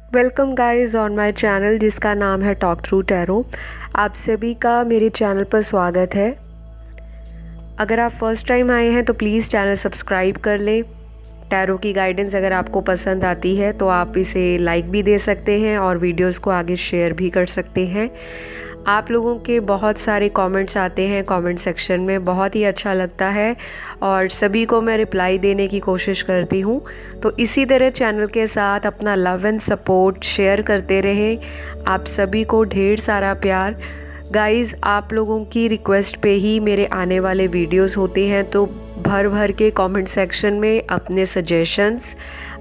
Welcome guys on my channel जिसका नाम है टॉक थ्रू टैरो। आप सभी का मेरे चैनल पर स्वागत है। अगर आप फर्स्ट टाइम आए हैं तो प्लीज़ चैनल सब्सक्राइब कर लें। टैरो की गाइडेंस अगर आपको पसंद आती है तो आप इसे लाइक भी दे सकते हैं और वीडियोस को आगे शेयर भी कर सकते हैं। आप लोगों के बहुत सारे कमेंट्स आते हैं कमेंट सेक्शन में, बहुत ही अच्छा लगता है और सभी को मैं रिप्लाई देने की कोशिश करती हूँ। तो इसी तरह चैनल के साथ अपना लव एंड सपोर्ट शेयर करते रहें। आप सभी को ढेर सारा प्यार। गाइज़, आप लोगों की रिक्वेस्ट पे ही मेरे आने वाले वीडियोस होते हैं, तो भर भर के कमेंट सेक्शन में अपने सजेशंस,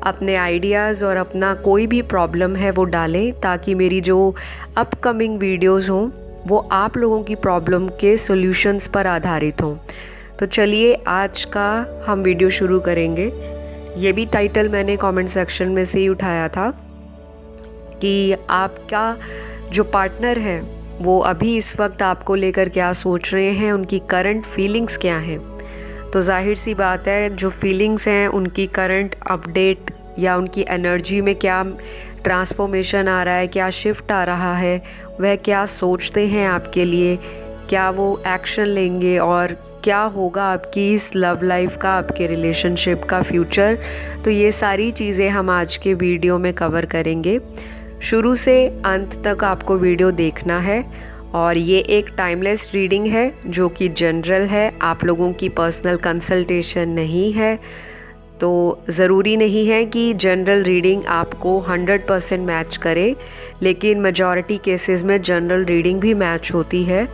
अपने आइडियाज़ और अपना कोई भी प्रॉब्लम है वो डालें, ताकि मेरी जो अपकमिंग वीडियोस हों वो आप लोगों की प्रॉब्लम के सॉल्यूशंस पर आधारित हों। तो चलिए आज का हम वीडियो शुरू करेंगे। ये भी टाइटल मैंने कमेंट सेक्शन में से ही उठाया था कि आपका जो पार्टनर है वो अभी इस वक्त आपको लेकर क्या सोच रहे हैं, उनकी करंट फीलिंग्स क्या हैं। तो जाहिर सी बात है, जो फीलिंग्स हैं उनकी करंट अपडेट या उनकी एनर्जी में क्या ट्रांसफॉर्मेशन आ रहा है, क्या शिफ्ट आ रहा है, वह क्या सोचते हैं आपके लिए, क्या वो एक्शन लेंगे और क्या होगा आपकी इस लव लाइफ का, आपके रिलेशनशिप का फ्यूचर। तो ये सारी चीज़ें हम आज के वीडियो में कवर करेंगे। शुरू से अंत तक आपको वीडियो देखना है और ये एक टाइमलेस रीडिंग है जो कि जनरल है, आप लोगों की पर्सनल कंसल्टेशन नहीं है। तो ज़रूरी नहीं है कि जनरल रीडिंग आपको 100% मैच करे, लेकिन मेजॉरिटी केसेस में जनरल रीडिंग भी मैच होती है।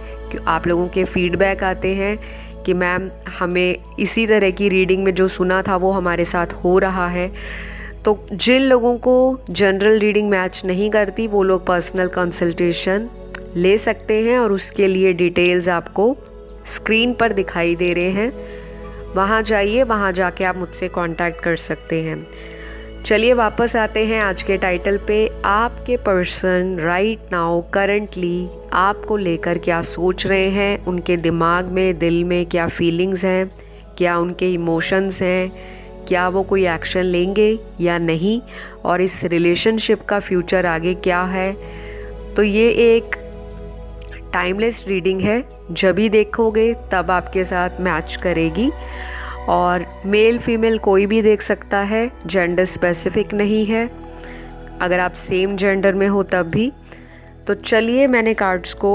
आप लोगों के फीडबैक आते हैं कि मैम हमें इसी तरह की रीडिंग में जो सुना था वो हमारे साथ हो रहा है। तो जिन लोगों को जनरल रीडिंग मैच नहीं करती वो लोग पर्सनल कंसल्टेशन ले सकते हैं और उसके लिए डिटेल्स आपको स्क्रीन पर दिखाई दे रहे हैं, वहाँ जाइए, वहाँ जाके आप मुझसे कांटेक्ट कर सकते हैं। चलिए वापस आते हैं आज के टाइटल पे। आपके पर्सन राइट नाउ करंटली आपको लेकर क्या सोच रहे हैं, उनके दिमाग में, दिल में क्या फीलिंग्स हैं, क्या उनके इमोशंस हैं, क्या वो कोई एक्शन लेंगे या नहीं, और इस रिलेशनशिप का फ्यूचर आगे क्या है। तो ये एक टाइमलेस रीडिंग है, जब भी देखोगे तब आपके साथ मैच करेगी और मेल फीमेल कोई भी देख सकता है, जेंडर स्पेसिफिक नहीं है, अगर आप सेम जेंडर में हो तब भी। तो चलिए, मैंने कार्ड्स को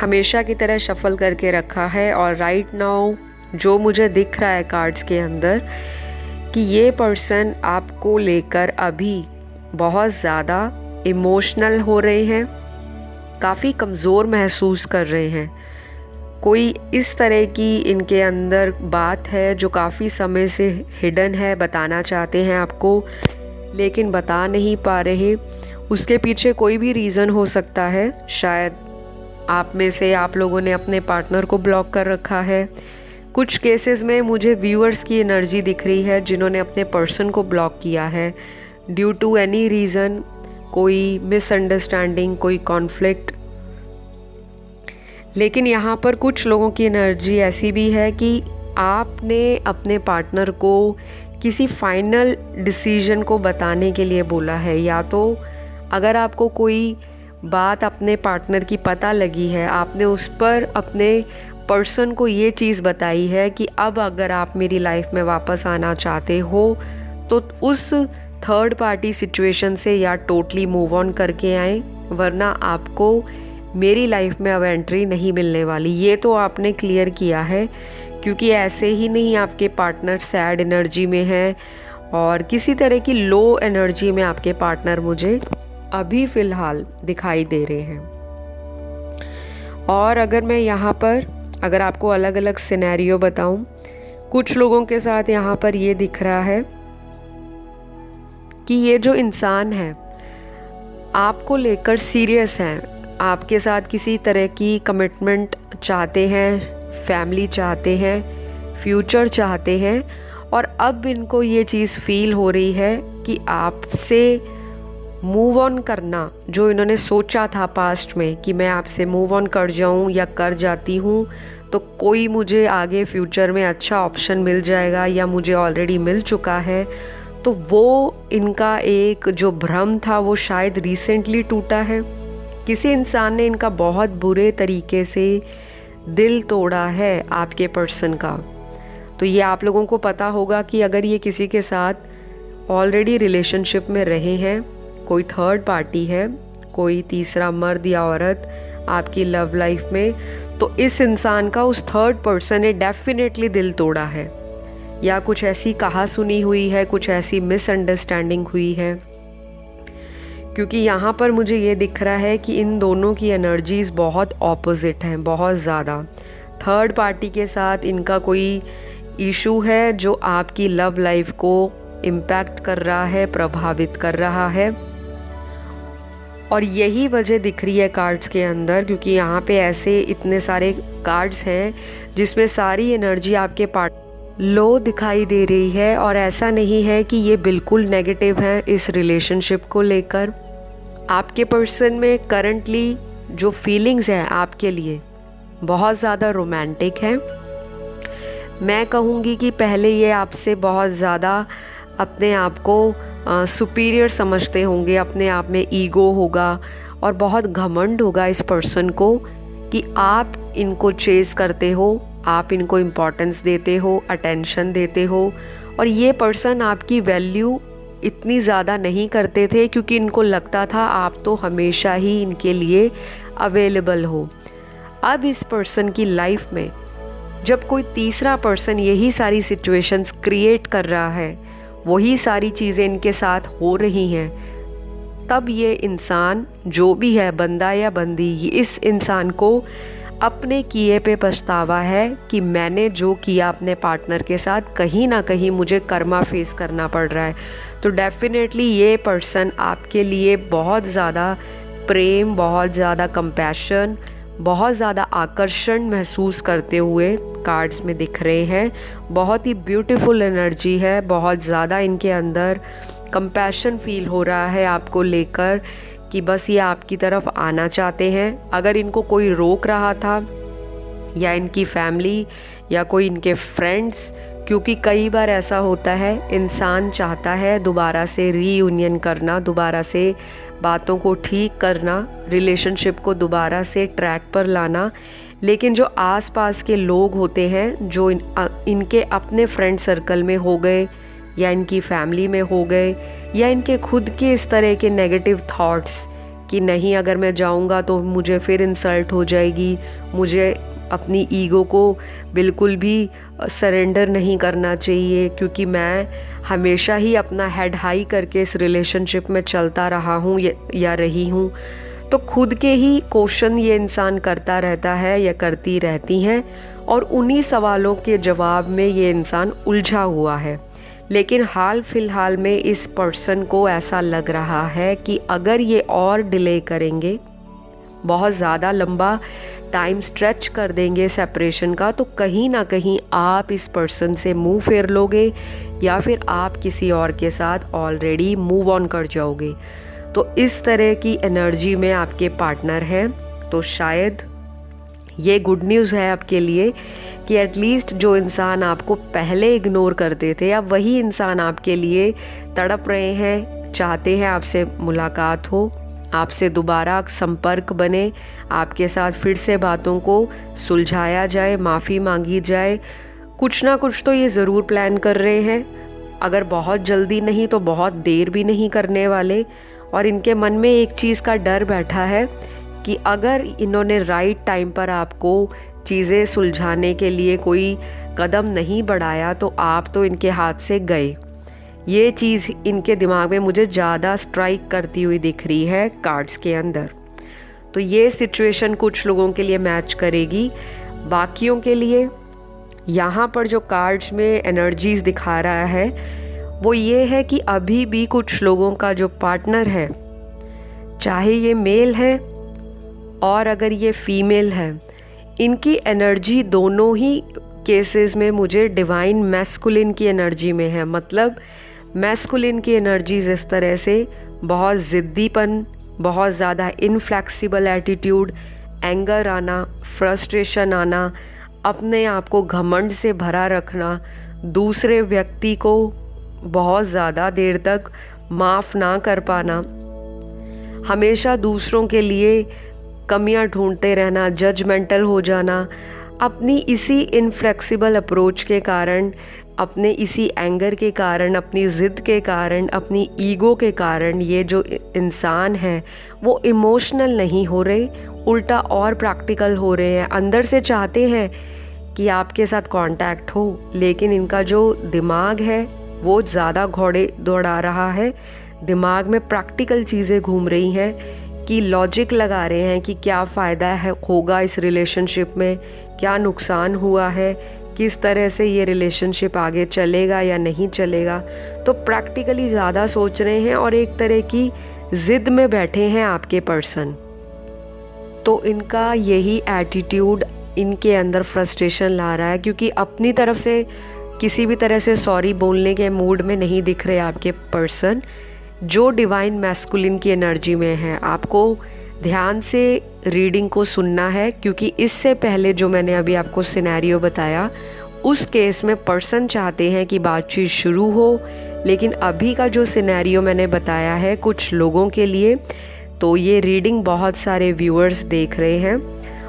हमेशा की तरह शफल करके रखा है और राइट नाउ जो मुझे दिख रहा है कार्ड्स के अंदर कि ये पर्सन आपको लेकर अभी बहुत ज़्यादा इमोशनल हो रहे हैं, काफ़ी कमज़ोर महसूस कर रहे हैं। कोई इस तरह की इनके अंदर बात है जो काफ़ी समय से हिडन है, बताना चाहते हैं आपको लेकिन बता नहीं पा रहे। उसके पीछे कोई भी रीज़न हो सकता है, शायद आप में से आप लोगों ने अपने पार्टनर को ब्लॉक कर रखा है। कुछ केसेस में मुझे व्यूअर्स की एनर्जी दिख रही है जिन्होंने अपने पर्सन को ब्लॉक किया है ड्यू टू एनी रीज़न, कोई मिसअंडरस्टैंडिंग, कोई कॉन्फ्लिक्ट। लेकिन यहाँ पर कुछ लोगों की एनर्जी ऐसी भी है कि आपने अपने पार्टनर को किसी फाइनल डिसीजन को बताने के लिए बोला है, या तो अगर आपको कोई बात अपने पार्टनर की पता लगी है, आपने उस पर अपने पर्सन को ये चीज़ बताई है कि अब अगर आप मेरी लाइफ में वापस आना चाहते हो तो उस थर्ड पार्टी सिचुएशन से या टोटली मूव ऑन करके आएँ, वरना आपको मेरी लाइफ में अब एंट्री नहीं मिलने वाली। ये तो आपने क्लियर किया है, क्योंकि ऐसे ही नहीं आपके पार्टनर सैड एनर्जी में है और किसी तरह की लो एनर्जी में आपके पार्टनर मुझे अभी फ़िलहाल दिखाई दे रहे हैं। और अगर मैं यहाँ पर अगर आपको अलग अलग सिनेरियो बताऊं, कुछ लोगों के साथ यहाँ पर ये दिख रहा है कि ये जो इंसान है आपको लेकर सीरियस है, आपके साथ किसी तरह की कमिटमेंट चाहते हैं, फैमिली चाहते हैं, फ्यूचर चाहते हैं, और अब इनको ये चीज़ फील हो रही है कि आपसे मूव ऑन करना, जो इन्होंने सोचा था पास्ट में कि मैं आपसे मूव ऑन कर जाऊं या कर जाती हूं तो कोई मुझे आगे फ्यूचर में अच्छा ऑप्शन मिल जाएगा या मुझे ऑलरेडी मिल चुका है, तो वो इनका एक जो भ्रम था वो शायद रिसेंटली टूटा है। किसी इंसान ने इनका बहुत बुरे तरीके से दिल तोड़ा है आपके पर्सन का। तो ये आप लोगों को पता होगा कि अगर ये किसी के साथ ऑलरेडी रिलेशनशिप में रहे हैं, कोई थर्ड पार्टी है, कोई तीसरा मर्द या औरत आपकी लव लाइफ में, तो इस इंसान का उस थर्ड पर्सन ने डेफिनेटली दिल तोड़ा है, या कुछ ऐसी कहा सुनी हुई है, कुछ ऐसी मिसअंडरस्टैंडिंग हुई है। क्योंकि यहाँ पर मुझे ये दिख रहा है कि इन दोनों की एनर्जीज़ बहुत ऑपोजिट हैं, बहुत ज़्यादा। थर्ड पार्टी के साथ इनका कोई इशू है जो आपकी लव लाइफ को इम्पैक्ट कर रहा है, प्रभावित कर रहा है। और यही वजह दिख रही है कार्ड्स के अंदर, क्योंकि यहाँ पे ऐसे इतने सारे कार्ड्स हैं जिसमें सारी एनर्जी आपके पार्ट लो दिखाई दे रही है। और ऐसा नहीं है कि ये बिल्कुल नेगेटिव है इस रिलेशनशिप को लेकर। आपके पर्सन में करंटली जो फीलिंग्स हैं आपके लिए बहुत ज़्यादा रोमांटिक है। मैं कहूँगी कि पहले ये आपसे बहुत ज़्यादा अपने आप को सुपीरियर समझते होंगे, अपने आप में ईगो होगा और बहुत घमंड होगा इस पर्सन को कि आप इनको चेज़ करते हो, आप इनको इम्पोर्टेंस देते हो, अटेंशन देते हो। और ये पर्सन आपकी वैल्यू इतनी ज़्यादा नहीं करते थे, क्योंकि इनको लगता था आप तो हमेशा ही इनके लिए अवेलेबल हो। अब इस पर्सन की लाइफ में जब कोई तीसरा पर्सन यही सारी सिचुएशंस क्रिएट कर रहा है, वही सारी चीज़ें इनके साथ हो रही हैं, तब ये इंसान जो भी है, बंदा या बंदी, इस इंसान को अपने किए पे पछतावा है कि मैंने जो किया अपने पार्टनर के साथ, कहीं ना कहीं मुझे कर्मा फेस करना पड़ रहा है। तो डेफिनेटली ये पर्सन आपके लिए बहुत ज़्यादा प्रेम, बहुत ज़्यादा कंपैशन, बहुत ज़्यादा आकर्षण महसूस करते हुए कार्ड्स में दिख रहे हैं। बहुत ही ब्यूटीफुल एनर्जी है, बहुत ज़्यादा इनके अंदर कंपैशन फील हो रहा है आपको लेकर कि बस ये आपकी तरफ आना चाहते हैं। अगर इनको कोई रोक रहा था, या इनकी फैमिली या कोई इनके फ्रेंड्स, क्योंकि कई बार ऐसा होता है इंसान चाहता है दोबारा से रीयूनियन करना, दोबारा से बातों को ठीक करना, रिलेशनशिप को दोबारा से ट्रैक पर लाना, लेकिन जो आसपास के लोग होते हैं, जो इनके अपने फ्रेंड सर्कल में हो गए या इनकी फैमिली में हो गए, या इनके खुद के इस तरह के नेगेटिव थॉट्स कि नहीं, अगर मैं जाऊंगा तो मुझे फिर इंसल्ट हो जाएगी, मुझे अपनी ईगो को बिल्कुल भी सरेंडर नहीं करना चाहिए, क्योंकि मैं हमेशा ही अपना हेड हाई करके इस रिलेशनशिप में चलता रहा हूँ या रही हूँ। तो खुद के ही क्वेश्चन ये इंसान करता रहता है या करती रहती हैं, और उन्हीं सवालों के जवाब में ये इंसान उलझा हुआ है। लेकिन हाल फिलहाल में इस पर्सन को ऐसा लग रहा है कि अगर ये और डिले करेंगे, बहुत ज़्यादा लंबा टाइम स्ट्रेच कर देंगे सेपरेशन का, तो कहीं ना कहीं आप इस पर्सन से मुंह फेर लोगे, या फिर आप किसी और के साथ ऑलरेडी मूव ऑन कर जाओगे। तो इस तरह की एनर्जी में आपके पार्टनर हैं। तो शायद ये गुड न्यूज़ है आपके लिए कि एटलीस्ट जो इंसान आपको पहले इग्नोर करते थे, अब वही इंसान आपके लिए तड़प रहे हैं, चाहते हैं आपसे मुलाकात हो, आपसे दोबारा संपर्क बने, आपके साथ फिर से बातों को सुलझाया जाए, माफ़ी मांगी जाए। कुछ ना कुछ तो ये ज़रूर प्लान कर रहे हैं, अगर बहुत जल्दी नहीं तो बहुत देर भी नहीं करने वाले। और इनके मन में एक चीज़ का डर बैठा है कि अगर इन्होंने राइट टाइम पर आपको चीज़ें सुलझाने के लिए कोई कदम नहीं बढ़ाया, तो आप तो इनके हाथ से गए। ये चीज़ इनके दिमाग में मुझे ज़्यादा स्ट्राइक करती हुई दिख रही है कार्ड्स के अंदर। तो ये सिचुएशन कुछ लोगों के लिए मैच करेगी, बाकियों के लिए यहाँ पर जो कार्ड्स में एनर्जीज दिखा रहा है वो ये है कि अभी भी कुछ लोगों का जो पार्टनर है, चाहे ये मेल है और अगर ये फीमेल है, इनकी एनर्जी दोनों ही केसेस में मुझे डिवाइन मैस्कुलिन की एनर्जी में है। मतलब मैस्कुलिन की एनर्जीज इस तरह से बहुत ज़िद्दीपन, बहुत ज़्यादा इनफ्लेक्सिबल एटीट्यूड, एंगर आना, फ्रस्ट्रेशन आना, अपने आप को घमंड से भरा रखना, दूसरे व्यक्ति को बहुत ज़्यादा देर तक माफ़ ना कर पाना, हमेशा दूसरों के लिए कमियां ढूंढते रहना, जजमेंटल हो जाना, अपनी इसी इनफ्लेक्सिबल अप्रोच के कारण, अपने इसी एंगर के कारण, अपनी ज़िद के कारण, अपनी ईगो के कारण ये जो इंसान है वो इमोशनल नहीं हो रहे, उल्टा और प्रैक्टिकल हो रहे हैं। अंदर से चाहते हैं कि आपके साथ कांटेक्ट हो, लेकिन इनका जो दिमाग है वो ज़्यादा घोड़े दौड़ा रहा है। दिमाग में प्रैक्टिकल चीज़ें घूम रही हैं कि लॉजिक लगा रहे हैं कि क्या फ़ायदा है होगा इस रिलेशनशिप में, क्या नुकसान हुआ है, किस तरह से ये रिलेशनशिप आगे चलेगा या नहीं चलेगा। तो प्रैक्टिकली ज़्यादा सोच रहे हैं और एक तरह की ज़िद में बैठे हैं आपके पर्सन। तो इनका यही एटीट्यूड इनके अंदर फ्रस्ट्रेशन ला रहा है, क्योंकि अपनी तरफ से किसी भी तरह से सॉरी बोलने के मूड में नहीं दिख रहे आपके पर्सन, जो डिवाइन मैस्कुलिन की एनर्जी में है। आपको ध्यान से रीडिंग को सुनना है, क्योंकि इससे पहले जो मैंने अभी आपको सिनेरियो बताया उस केस में पर्सन चाहते हैं कि बातचीत शुरू हो, लेकिन अभी का जो सिनेरियो मैंने बताया है कुछ लोगों के लिए, तो ये रीडिंग बहुत सारे व्यूअर्स देख रहे हैं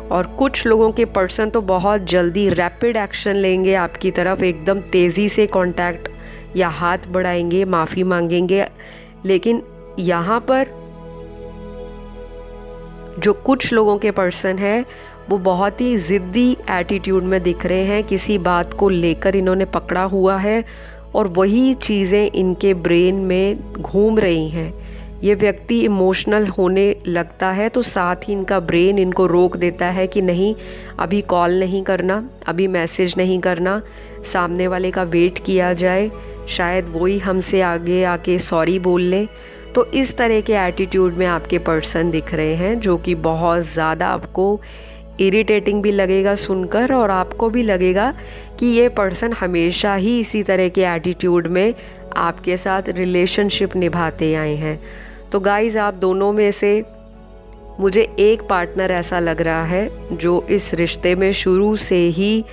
और कुछ लोगों के पर्सन तो बहुत जल्दी रैपिड एक्शन लेंगे आपकी तरफ, एकदम तेज़ी से कांटेक्ट या हाथ बढ़ाएंगे, माफ़ी मांगेंगे। लेकिन यहाँ पर जो कुछ लोगों के पर्सन है वो बहुत ही ज़िद्दी एटीट्यूड में दिख रहे हैं, किसी बात को लेकर इन्होंने पकड़ा हुआ है और वही चीज़ें इनके ब्रेन में घूम रही हैं। ये व्यक्ति इमोशनल होने लगता है तो साथ ही इनका ब्रेन इनको रोक देता है कि नहीं, अभी कॉल नहीं करना, अभी मैसेज नहीं करना, सामने वाले का वेट किया जाए, शायद वही हमसे आगे आके सॉरी बोल लें। तो इस तरह के एटीट्यूड में आपके पर्सन दिख रहे हैं, जो कि बहुत ज़्यादा आपको इरिटेटिंग भी लगेगा सुनकर, और आपको भी लगेगा कि ये पर्सन हमेशा ही इसी तरह के एटीट्यूड में आपके साथ रिलेशनशिप निभाते आए हैं। तो गाइज़, आप दोनों में से मुझे एक पार्टनर ऐसा लग रहा है जो इस रिश्ते में शुरू से ही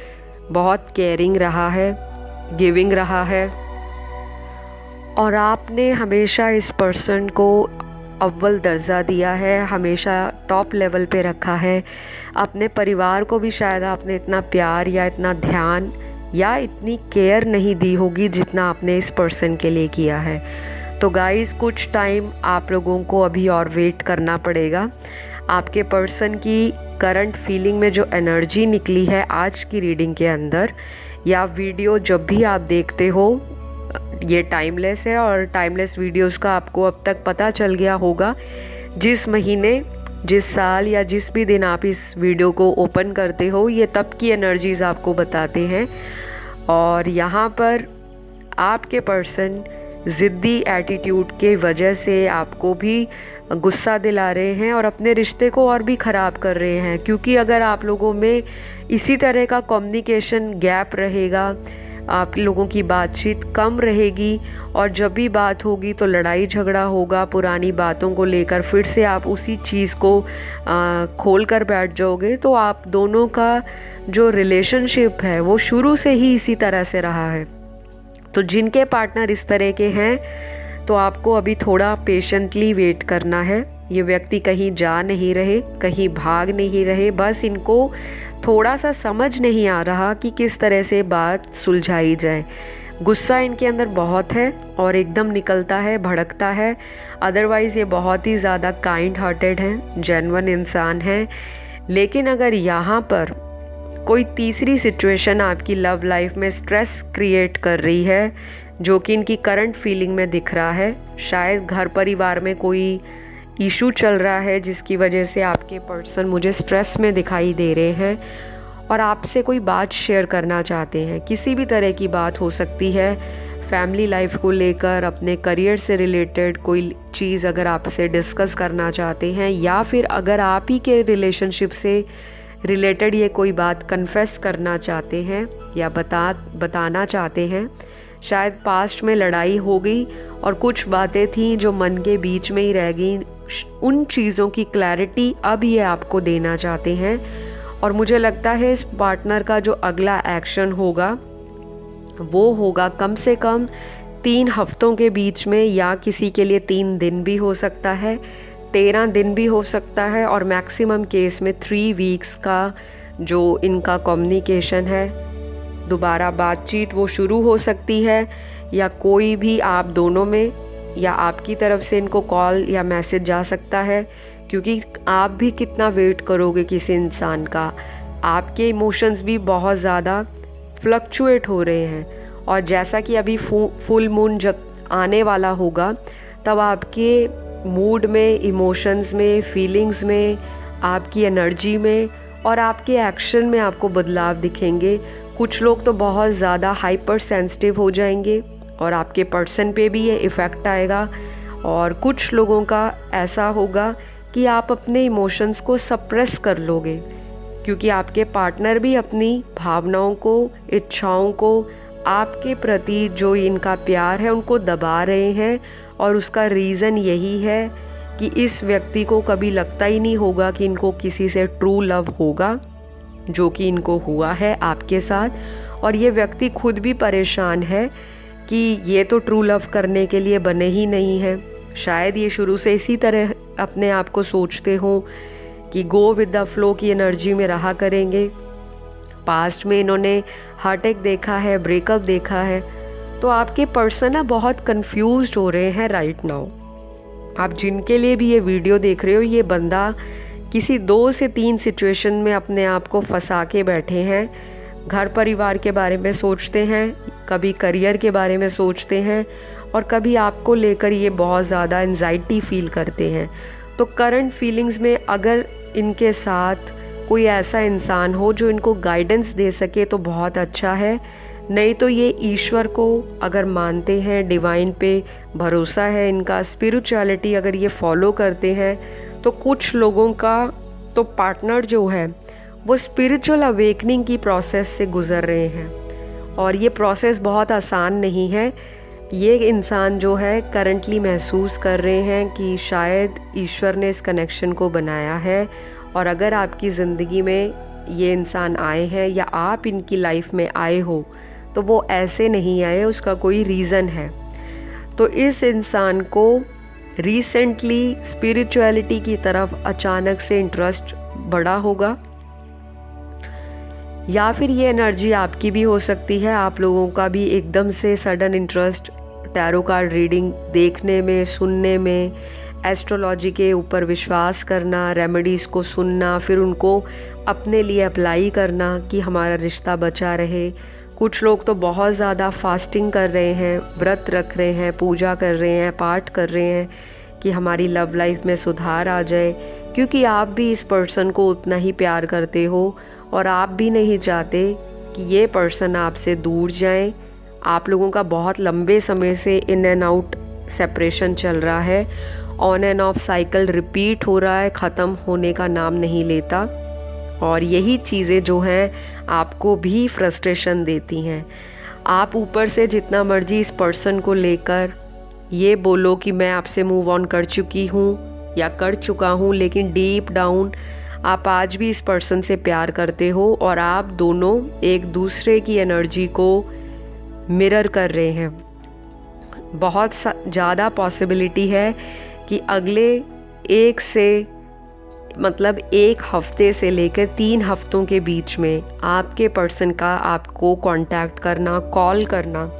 बहुत केयरिंग रहा है, गिविंग रहा है, और आपने हमेशा इस पर्सन को अव्वल दर्जा दिया है, हमेशा टॉप लेवल पे रखा है। अपने परिवार को भी शायद आपने इतना प्यार या इतना ध्यान या इतनी केयर नहीं दी होगी जितना आपने इस पर्सन के लिए किया है। तो गाइज़, कुछ टाइम आप लोगों को अभी और वेट करना पड़ेगा। आपके पर्सन की करंट फीलिंग में जो एनर्जी निकली है आज की रीडिंग के अंदर, या वीडियो जब भी आप देखते हो, ये टाइमलेस है और टाइमलेस वीडियोस का आपको अब तक पता चल गया होगा। जिस महीने, जिस साल या जिस भी दिन आप इस वीडियो को ओपन करते हो, ये तब की एनर्जीज़ आपको बताते हैं। और यहाँ पर आपके पर्सन ज़िद्दी एटीट्यूड के वजह से आपको भी गुस्सा दिला रहे हैं और अपने रिश्ते को और भी ख़राब कर रहे हैं, क्योंकि अगर आप लोगों में इसी तरह का कम्युनिकेशन गैप रहेगा, आप लोगों की बातचीत कम रहेगी और जब भी बात होगी तो लड़ाई झगड़ा होगा, पुरानी बातों को लेकर फिर से आप उसी चीज़ को खोल कर बैठ जाओगे, तो आप दोनों का जो रिलेशनशिप है वो शुरू से ही इसी तरह से रहा है। तो जिनके पार्टनर इस तरह के हैं तो आपको अभी थोड़ा पेशेंटली वेट करना है। ये व्यक्ति कहीं जा नहीं रहे, कहीं भाग नहीं रहे, बस इनको थोड़ा सा समझ नहीं आ रहा कि किस तरह से बात सुलझाई जाए। गुस्सा इनके अंदर बहुत है और एकदम निकलता है, भड़कता है। अदरवाइज़ ये बहुत ही ज़्यादा काइंड हार्टेड हैं, जेन्युइन इंसान हैं। लेकिन अगर यहाँ पर कोई तीसरी सिचुएशन आपकी लव लाइफ में स्ट्रेस क्रिएट कर रही है, जो कि इनकी करंट फीलिंग में दिख रहा है, शायद घर परिवार में कोई इशू चल रहा है जिसकी वजह से आपके पर्सन मुझे स्ट्रेस में दिखाई दे रहे हैं और आपसे कोई बात शेयर करना चाहते हैं। किसी भी तरह की बात हो सकती है, फैमिली लाइफ को लेकर, अपने करियर से रिलेटेड कोई चीज़ अगर आपसे डिस्कस करना चाहते हैं, या फिर अगर आप ही के रिलेशनशिप से रिलेटेड ये कोई बात कन्फेस करना चाहते हैं या बताना चाहते हैं। शायद पास्ट में लड़ाई हो गई और कुछ बातें थी जो मन के बीच में ही रह गई, उन चीज़ों की क्लैरिटी अब ये आपको देना चाहते हैं। और मुझे लगता है इस पार्टनर का जो अगला एक्शन होगा वो होगा कम से कम 3 हफ्तों के बीच में, या किसी के लिए 3 दिन भी हो सकता है, 13 दिन भी हो सकता है, और मैक्सिमम केस में 3 वीक्स का जो इनका कम्युनिकेशन है, दोबारा बातचीत वो शुरू हो सकती है, या कोई भी आप दोनों में या आपकी तरफ से इनको कॉल या मैसेज जा सकता है। क्योंकि आप भी कितना वेट करोगे किसी इंसान का, आपके इमोशंस भी बहुत ज़्यादा फ्लक्चुएट हो रहे हैं। और जैसा कि अभी फुल मून जब आने वाला होगा, तब आपके मूड में, इमोशंस में, फीलिंग्स में, आपकी एनर्जी में और आपके एक्शन में आपको बदलाव दिखेंगे। कुछ लोग तो बहुत ज़्यादा हाइपर सेंसिटिव हो जाएंगे और आपके पर्सन पे भी ये इफ़ेक्ट आएगा। और कुछ लोगों का ऐसा होगा कि आप अपने इमोशंस को सप्रेस कर लोगे, क्योंकि आपके पार्टनर भी अपनी भावनाओं को, इच्छाओं को, आपके प्रति जो इनका प्यार है उनको दबा रहे हैं। और उसका रीज़न यही है कि इस व्यक्ति को कभी लगता ही नहीं होगा कि इनको किसी से ट्रू लव होगा, जो कि इनको हुआ है आपके साथ। और ये व्यक्ति खुद भी परेशान है कि ये तो ट्रू लव करने के लिए बने ही नहीं है। शायद ये शुरू से इसी तरह अपने आप को सोचते हो कि गो विद द फ्लो की एनर्जी में रहा करेंगे। पास्ट में इन्होंने हार्ट-अटैक देखा है, ब्रेकअप देखा है, तो आपके पर्सन ना बहुत कंफ्यूज्ड हो रहे हैं राइट नाउ। आप जिनके लिए भी ये वीडियो देख रहे हो, ये बंदा किसी 2 से 3 सिचुएशन में अपने आप को फंसा के बैठे हैं। घर परिवार के बारे में सोचते हैं, कभी करियर के बारे में सोचते हैं, और कभी आपको लेकर ये बहुत ज़्यादा एंजाइटी फील करते हैं। तो करंट फीलिंग्स में अगर इनके साथ कोई ऐसा इंसान हो जो इनको गाइडेंस दे सके तो बहुत अच्छा है। नहीं तो ये ईश्वर को अगर मानते हैं, डिवाइन पे भरोसा है इनका, स्पिरिचुअलिटी अगर ये फॉलो करते हैं, तो कुछ लोगों का तो पार्टनर जो है वो स्पिरिचुअल अवेकनिंग की प्रोसेस से गुज़र रहे हैं। और ये प्रोसेस बहुत आसान नहीं है। ये इंसान जो है करंटली महसूस कर रहे हैं कि शायद ईश्वर ने इस कनेक्शन को बनाया है। और अगर आपकी ज़िंदगी में ये इंसान आए हैं या आप इनकी लाइफ में आए हो, तो वो ऐसे नहीं आए, उसका कोई रीज़न है। तो इस इंसान को रिसेंटली स्पिरिचुअलिटी की तरफ अचानक से इंटरेस्ट बढ़ा होगा, या फिर ये एनर्जी आपकी भी हो सकती है। आप लोगों का भी एकदम से sudden interest tarot card reading देखने में, सुनने में, एस्ट्रोलॉजी के ऊपर विश्वास करना, रेमेडीज़ को सुनना, फिर उनको अपने लिए अप्लाई करना कि हमारा रिश्ता बचा रहे। कुछ लोग तो बहुत ज़्यादा फास्टिंग कर रहे हैं, व्रत रख रहे हैं, पूजा कर रहे हैं, पाठ कर रहे हैं कि हमारी लव लाइफ में सुधार आ जाए, क्योंकि आप भी इस पर्सन को उतना ही प्यार करते हो और आप भी नहीं चाहते कि ये पर्सन आपसे दूर जाए। आप लोगों का बहुत लंबे समय से इन एंड आउट सेपरेशन चल रहा है, on end of cycle repeat हो रहा है, ख़त्म होने का नाम नहीं लेता। और यही चीज़ें जो हैं आपको भी फ्रस्ट्रेशन देती हैं। आप ऊपर से जितना मर्जी इस पर्सन को लेकर ये बोलो कि मैं आपसे मूव ऑन कर चुकी हूँ या कर चुका हूँ, लेकिन डीप डाउन आप आज भी इस पर्सन से प्यार करते हो और आप दोनों एक दूसरे की एनर्जी को मिरर कर रहे हैं। बहुत ज़्यादा पॉसिबिलिटी है कि अगले एक हफ्ते से लेकर 3 हफ्तों के बीच में आपके पर्सन का आपको कांटेक्ट करना, कॉल करना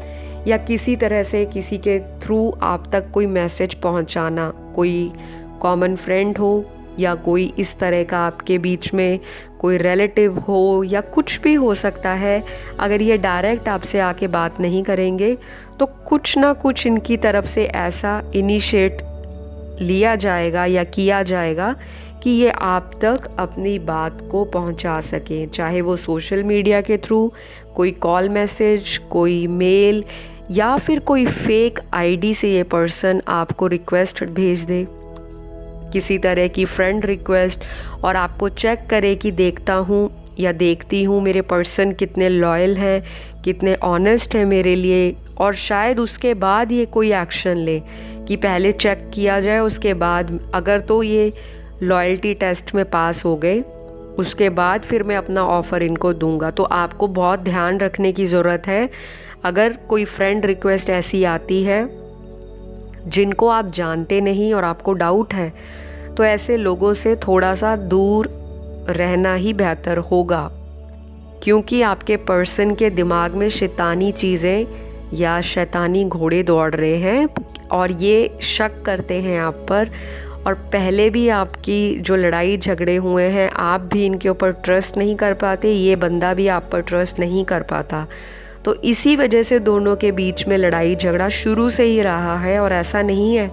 या किसी तरह से किसी के थ्रू आप तक कोई मैसेज पहुंचाना, कोई कॉमन फ्रेंड हो या कोई इस तरह का आपके बीच में कोई रिलेटिव हो या कुछ भी हो सकता है। अगर ये डायरेक्ट आपसे आके बात नहीं करेंगे तो कुछ ना कुछ इनकी तरफ से ऐसा इनिशिएट लिया जाएगा या किया जाएगा कि ये आप तक अपनी बात को पहुंचा सकें, चाहे वो सोशल मीडिया के थ्रू, कोई कॉल मैसेज, कोई मेल या फिर कोई फेक आईडी से ये पर्सन आपको रिक्वेस्ट भेज दे, किसी तरह की फ्रेंड रिक्वेस्ट, और आपको चेक करे कि देखता हूँ या देखती हूँ मेरे पर्सन कितने लॉयल हैं, कितने ऑनेस्ट हैं मेरे लिए। और शायद उसके बाद ये कोई एक्शन ले कि पहले चेक किया जाए, उसके बाद अगर तो ये लॉयल्टी टेस्ट में पास हो गए उसके बाद फिर मैं अपना ऑफ़र इनको दूंगा। तो आपको बहुत ध्यान रखने की ज़रूरत है। अगर कोई फ्रेंड रिक्वेस्ट ऐसी आती है जिनको आप जानते नहीं और आपको डाउट है, तो ऐसे लोगों से थोड़ा सा दूर रहना ही बेहतर होगा, क्योंकि आपके पर्सन के दिमाग में शैतानी चीज़ें या शैतानी घोड़े दौड़ रहे हैं और ये शक करते हैं आप पर। और पहले भी आपकी जो लड़ाई झगड़े हुए हैं, आप भी इनके ऊपर ट्रस्ट नहीं कर पाते, ये बंदा भी आप पर ट्रस्ट नहीं कर पाता। तो इसी वजह से दोनों के बीच में लड़ाई झगड़ा शुरू से ही रहा है। और ऐसा नहीं है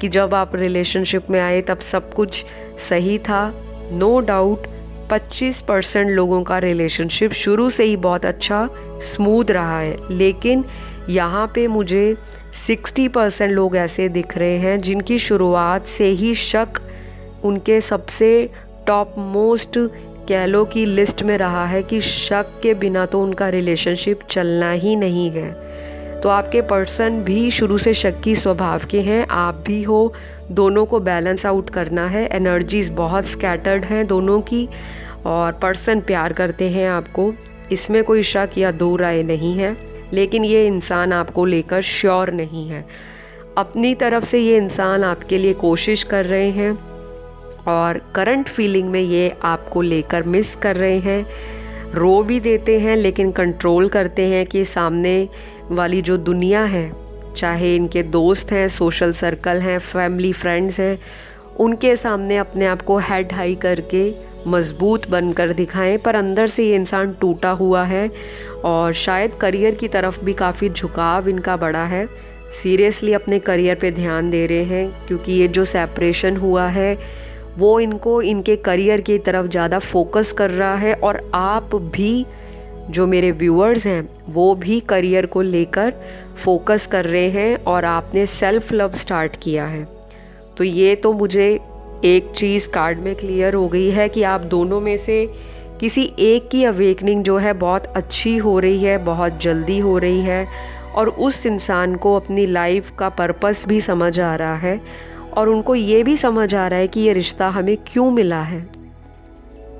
कि जब आप रिलेशनशिप में आए तब सब कुछ सही था। नो डाउट 25% लोगों का रिलेशनशिप शुरू से ही बहुत अच्छा स्मूथ रहा है, लेकिन यहाँ पे मुझे 60% लोग ऐसे दिख रहे हैं जिनकी शुरुआत से ही शक उनके सबसे टॉप मोस्ट कह लो कि लिस्ट में रहा है कि शक के बिना तो उनका रिलेशनशिप चलना ही नहीं है। तो आपके पर्सन भी शुरू से शक्की स्वभाव के हैं, आप भी हो, दोनों को बैलेंस आउट करना है। एनर्जीज बहुत स्कैटर्ड हैं दोनों की, और पर्सन प्यार करते हैं आपको, इसमें कोई शक या दो राय नहीं है। लेकिन ये इंसान आपको लेकर श्योर नहीं है। अपनी तरफ से ये इंसान आपके लिए कोशिश कर रहे हैं और करंट फीलिंग में ये आपको लेकर मिस कर रहे हैं। रो भी देते हैं, लेकिन कंट्रोल करते हैं कि सामने वाली जो दुनिया है, चाहे इनके दोस्त हैं, सोशल सर्कल हैं, फैमिली फ्रेंड्स हैं, उनके सामने अपने आप को हेड हाई करके मजबूत बनकर दिखाएं। पर अंदर से ये इंसान टूटा हुआ है और शायद करियर की तरफ भी काफ़ी झुकाव इनका बड़ा है। सीरियसली अपने करियर पे ध्यान दे रहे हैं, क्योंकि ये जो सेपरेशन हुआ है वो इनको इनके करियर की तरफ ज़्यादा फोकस कर रहा है। और आप भी जो मेरे व्यूअर्स हैं वो भी करियर को लेकर फोकस कर रहे हैं और आपने सेल्फ लव स्टार्ट किया है। तो ये तो मुझे एक चीज़ कार्ड में क्लियर हो गई है कि आप दोनों में से किसी एक की अवेकनिंग जो है बहुत अच्छी हो रही है, बहुत जल्दी हो रही है, और उस इंसान को अपनी लाइफ का पर्पस भी समझ आ रहा है और उनको ये भी समझ आ रहा है कि ये रिश्ता हमें क्यों मिला है।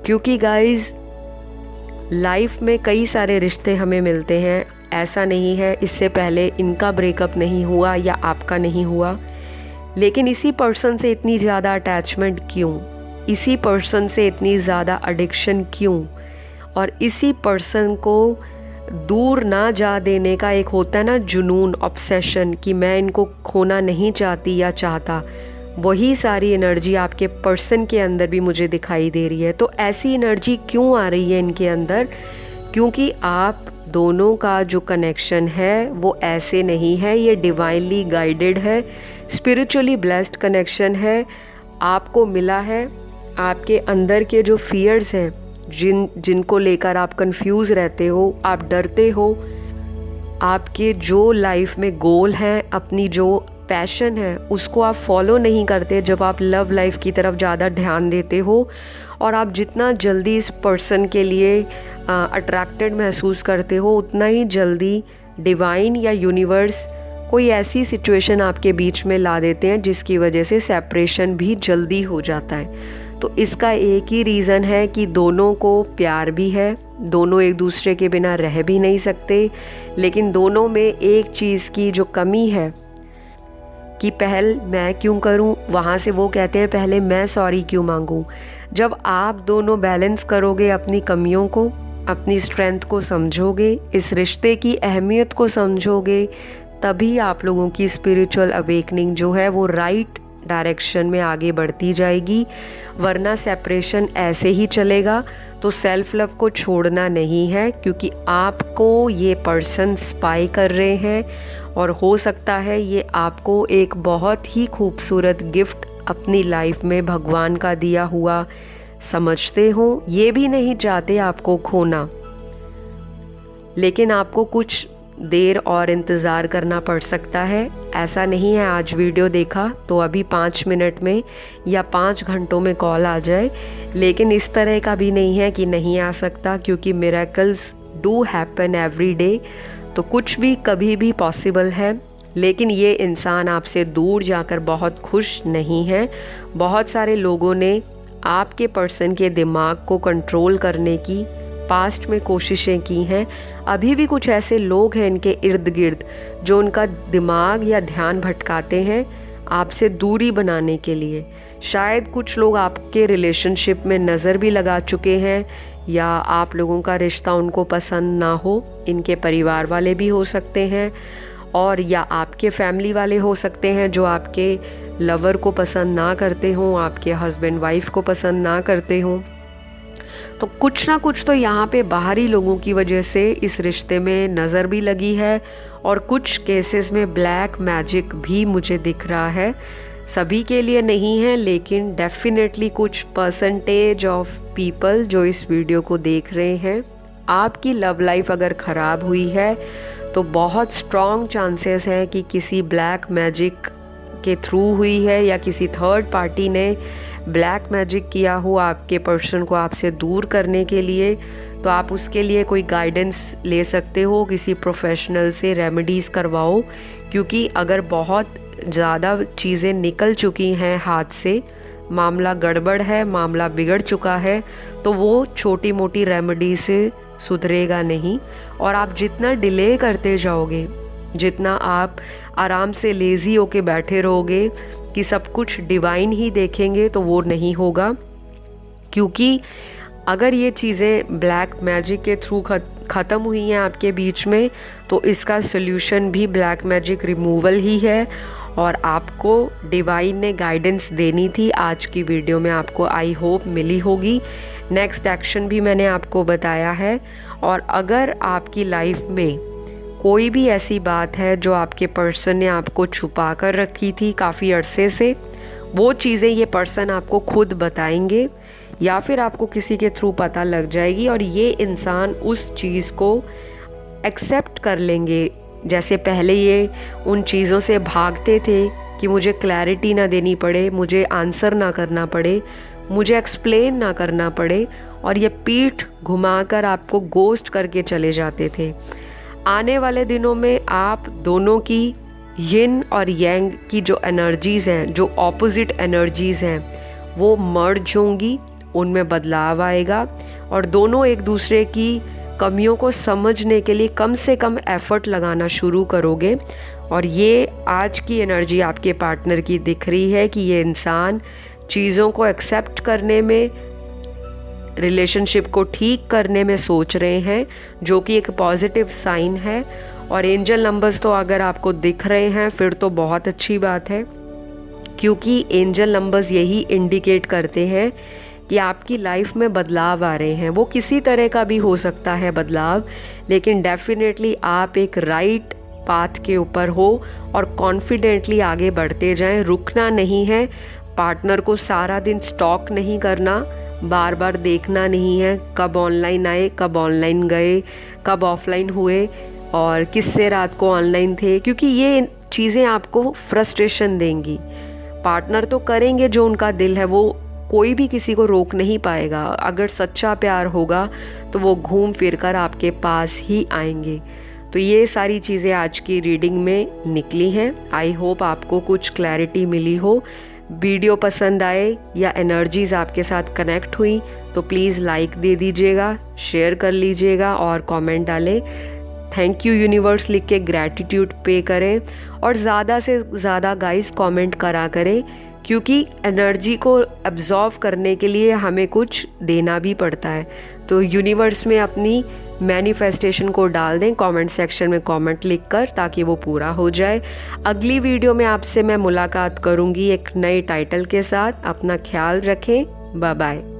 क्योंकि गाइस, लाइफ में कई सारे रिश्ते हमें मिलते हैं, ऐसा नहीं है इससे पहले इनका ब्रेकअप नहीं हुआ या आपका नहीं हुआ, लेकिन इसी पर्सन से इतनी ज़्यादा अटैचमेंट क्यों, इसी पर्सन से इतनी ज़्यादा एडिक्शन क्यों, और इसी पर्सन को दूर ना जा देने का एक होता है ना जुनून, ऑब्सेशन, कि मैं इनको खोना नहीं चाहती या चाहता, वही सारी एनर्जी आपके पर्सन के अंदर भी मुझे दिखाई दे रही है। तो ऐसी एनर्जी क्यों आ रही है इनके अंदर? क्योंकि आप दोनों का जो कनेक्शन है वो ऐसे नहीं है, ये डिवाइनली गाइडेड है, स्पिरिचुअली ब्लेस्ड कनेक्शन है, आपको मिला है। आपके अंदर के जो फियर्स हैं, जिनको लेकर आप कंफ्यूज रहते हो, आप डरते हो, आपके जो लाइफ में गोल हैं, अपनी जो पैशन है उसको आप फॉलो नहीं करते जब आप लव लाइफ की तरफ ज़्यादा ध्यान देते हो, और आप जितना जल्दी इस पर्सन के लिए अट्रैक्टेड महसूस करते हो, उतना ही जल्दी डिवाइन या यूनिवर्स कोई ऐसी सिचुएशन आपके बीच में ला देते हैं जिसकी वजह से सेपरेशन भी जल्दी हो जाता है। तो इसका एक ही रीज़न है कि दोनों को प्यार भी है, दोनों एक दूसरे के बिना रह भी नहीं सकते, लेकिन दोनों में एक चीज़ की जो कमी है कि पहल मैं क्यों करूं, वहाँ से वो कहते हैं पहले मैं सॉरी क्यों मांगूं। जब आप दोनों बैलेंस करोगे, अपनी कमियों को, अपनी स्ट्रेंथ को समझोगे, इस रिश्ते की अहमियत को समझोगे, तभी आप लोगों की स्पिरिचुअल अवेकनिंग जो है वो राइट डायरेक्शन में आगे बढ़ती जाएगी। वरना सेपरेशन ऐसे ही चलेगा। तो सेल्फ लव को छोड़ना नहीं है, क्योंकि आपको ये पर्सन स्पाई कर रहे हैं और हो सकता है ये आपको एक बहुत ही खूबसूरत गिफ्ट अपनी लाइफ में भगवान का दिया हुआ समझते हो। ये भी नहीं चाहते आपको खोना, लेकिन आपको कुछ देर और इंतज़ार करना पड़ सकता है। ऐसा नहीं है आज वीडियो देखा तो अभी 5 मिनट में या 5 घंटों में कॉल आ जाए, लेकिन इस तरह का भी नहीं है कि नहीं आ सकता, क्योंकि miracles do happen every day. तो कुछ भी कभी भी पॉसिबल है। लेकिन ये इंसान आपसे दूर जाकर बहुत खुश नहीं है। बहुत सारे लोगों ने आपके पर्सन के दिमाग को कंट्रोल करने की पास्ट में कोशिशें की हैं, अभी भी कुछ ऐसे लोग हैं इनके इर्द गिर्द जो उनका दिमाग या ध्यान भटकाते हैं आपसे दूरी बनाने के लिए। शायद कुछ लोग आपके रिलेशनशिप में नज़र भी लगा चुके हैं, या आप लोगों का रिश्ता उनको पसंद ना हो, इनके परिवार वाले भी हो सकते हैं, और या आपके फैमिली वाले हो सकते हैं जो आपके लवर को पसंद ना करते हों, आपके हस्बैंड वाइफ को पसंद ना करते हों। तो कुछ ना कुछ तो यहाँ पे बाहरी लोगों की वजह से इस रिश्ते में नज़र भी लगी है, और कुछ केसेस में ब्लैक मैजिक भी मुझे दिख रहा है। सभी के लिए नहीं है, लेकिन डेफिनेटली कुछ परसेंटेज ऑफ पीपल जो इस वीडियो को देख रहे हैं, आपकी लव लाइफ अगर ख़राब हुई है तो बहुत स्ट्रॉन्ग चांसेस हैं कि किसी ब्लैक मैजिक के थ्रू हुई है, या किसी थर्ड पार्टी ने ब्लैक मैजिक किया हो आपके पर्सन को आपसे दूर करने के लिए। तो आप उसके लिए कोई गाइडेंस ले सकते हो, किसी प्रोफेशनल से रेमेडीज़ करवाओ, क्योंकि अगर बहुत ज़्यादा चीज़ें निकल चुकी हैं हाथ से, मामला गड़बड़ है, मामला बिगड़ चुका है, तो वो छोटी मोटी रेमेडी से सुधरेगा नहीं। और आप जितना डिले करते जाओगे, जितना आप आराम से लेज़ी होके बैठे रहोगे कि सब कुछ डिवाइन ही देखेंगे, तो वो नहीं होगा। क्योंकि अगर ये चीज़ें ब्लैक मैजिक के थ्रू ख़त्म हुई हैं आपके बीच में, तो इसका सल्यूशन भी ब्लैक मैजिक रिमूवल ही है, और आपको डिवाइन ने गाइडेंस देनी थी। आज की वीडियो में आपको आई होप मिली होगी। नेक्स्ट एक्शन भी मैंने आपको बताया है। और अगर आपकी लाइफ में कोई भी ऐसी बात है जो आपके पर्सन ने आपको छुपा कर रखी थी काफ़ी अरसे से, वो चीज़ें ये पर्सन आपको खुद बताएंगे, या फिर आपको किसी के थ्रू पता लग जाएगी, और ये इंसान उस चीज़ को एक्सेप्ट कर लेंगे। जैसे पहले ये उन चीज़ों से भागते थे कि मुझे क्लैरिटी ना देनी पड़े, मुझे आंसर ना करना पड़े, मुझे एक्सप्लेन ना करना पड़े, और ये पीठ घुमाकर आपको गोस्ट करके चले जाते थे। आने वाले दिनों में आप दोनों की यिन और यांग की जो एनर्जीज़ हैं, जो ऑपोजिट एनर्जीज़ हैं, वो मर्ज होंगी, उनमें बदलाव आएगा, और दोनों एक दूसरे की कमियों को समझने के लिए कम से कम एफ़र्ट लगाना शुरू करोगे। और ये आज की एनर्जी आपके पार्टनर की दिख रही है कि ये इंसान चीज़ों को एक्सेप्ट करने में, रिलेशनशिप को ठीक करने में सोच रहे हैं, जो कि एक पॉजिटिव साइन है। और एंजल नंबर्स तो अगर आपको दिख रहे हैं फिर तो बहुत अच्छी बात है, क्योंकि एंजल नंबर्स यही इंडिकेट करते हैं कि आपकी लाइफ में बदलाव आ रहे हैं। वो किसी तरह का भी हो सकता है बदलाव, लेकिन डेफिनेटली आप एक राइट पाथ के ऊपर हो, और कॉन्फिडेंटली आगे बढ़ते जाएं। रुकना नहीं है, पार्टनर को सारा दिन स्टॉक नहीं करना, बार बार देखना नहीं है कब ऑनलाइन आए, कब ऑनलाइन गए, कब ऑफलाइन हुए, और किससे रात को ऑनलाइन थे, क्योंकि ये चीज़ें आपको फ्रस्ट्रेशन देंगी। पार्टनर तो करेंगे जो उनका दिल है, वो कोई भी किसी को रोक नहीं पाएगा। अगर सच्चा प्यार होगा तो वो घूम फिर कर आपके पास ही आएंगे। तो ये सारी चीज़ें आज की रीडिंग में निकली हैं। आई होप आपको कुछ क्लैरिटी मिली हो। वीडियो पसंद आए या एनर्जीज़ आपके साथ कनेक्ट हुई तो प्लीज़ लाइक दे दीजिएगा, शेयर कर लीजिएगा और कमेंट डालें। थैंक यू यूनिवर्स लिख के ग्रैटिट्यूड पे करें, और ज़्यादा से ज़्यादा गाइस कमेंट करा करें, क्योंकि एनर्जी को एब्जॉर्व करने के लिए हमें कुछ देना भी पड़ता है। तो यूनिवर्स में अपनी मैनिफेस्टेशन को डाल दें कमेंट सेक्शन में कमेंट लिखकर, ताकि वो पूरा हो जाए। अगली वीडियो में आपसे मैं मुलाकात करूँगी एक नए टाइटल के साथ। अपना ख्याल रखें। Bye bye.